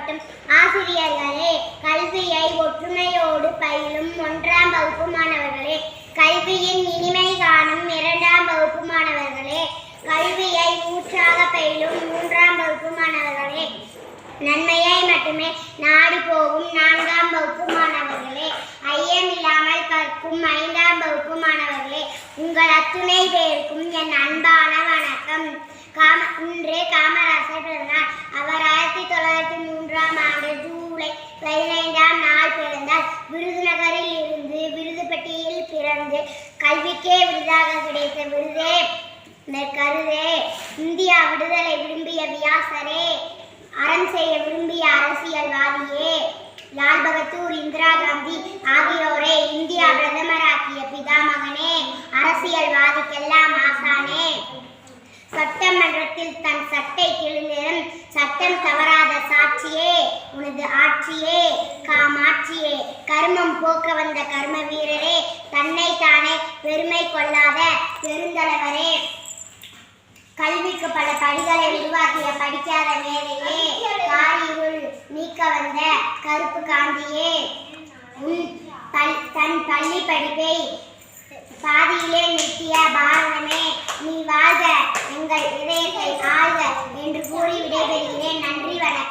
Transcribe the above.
மாவட்டம் ஆசிரியர்களே, கல்வியை ஒற்றுமையோடு பயிலும் 1ஆம் வகுப்பு மாணவர்களே, கல்வியின் இனிமை காணும் 2ஆம் வகுப்பு மாணவர்களே, கல்வியை ஊற்றாக பயிலும் 3ஆம் வகுப்பு மாணவர்களே, நன்மையை மட்டுமே நாடி போகும் 4ஆம் வகுப்பு மாணவர்களே, ஐயமில்லாமல் கற்கும் 5ஆம் வகுப்பு மாணவர்களே, உங்கள் அத்துணை பேருக்கும் என் அன்பான வணக்கம். இன்று காமராசர் பிறந்தார். அவர் 1903ஆம் ஆண்டு ஜூலை 15ஆம் நாள் பிறந்தார். விருதுநகரில் இருந்து விருதுப்பட்டியில் பிறந்து கல்விக்கே விருதாக கிடைத்த விருதே கருதே. இந்தியா விடுதலை விரும்பிய வியாசரே, அறம் செய்ய விரும்பிய அரசியல்வாதியே, லால் பகதூர், இந்திரா காந்தி ஆகியோரை இந்தியா பிரதமராக்கிய பிதாமகனே, அரசியல்வாதிக்கெல்லாம் ஆசானே, சட்டமன்றத்தில் தன் சட்டை கிழிந்திடும் சட்டம் தவறாத சாட்சியே, உனது ஆட்சியே காமாட்சியே, கர்மம் போக்க வந்த கர்ம வீரரே, தன்னை தானே பெருமை கொள்ளாத பெருந்தலைவரே, கல்விக்கு பல படிகளை உருவாக்கிய படிக்காத மேதையே, காரிருள் நீக்க வந்த கருப்பு காந்தியே, தன் பள்ளி படிப்பை பாதியிலே நிறுத்திய பாரதமே, நீ வாழ்க, எங்கள் இதயத்தை ஆழ்க என்று கூறி விடைபெறுகிறேன். நன்றி.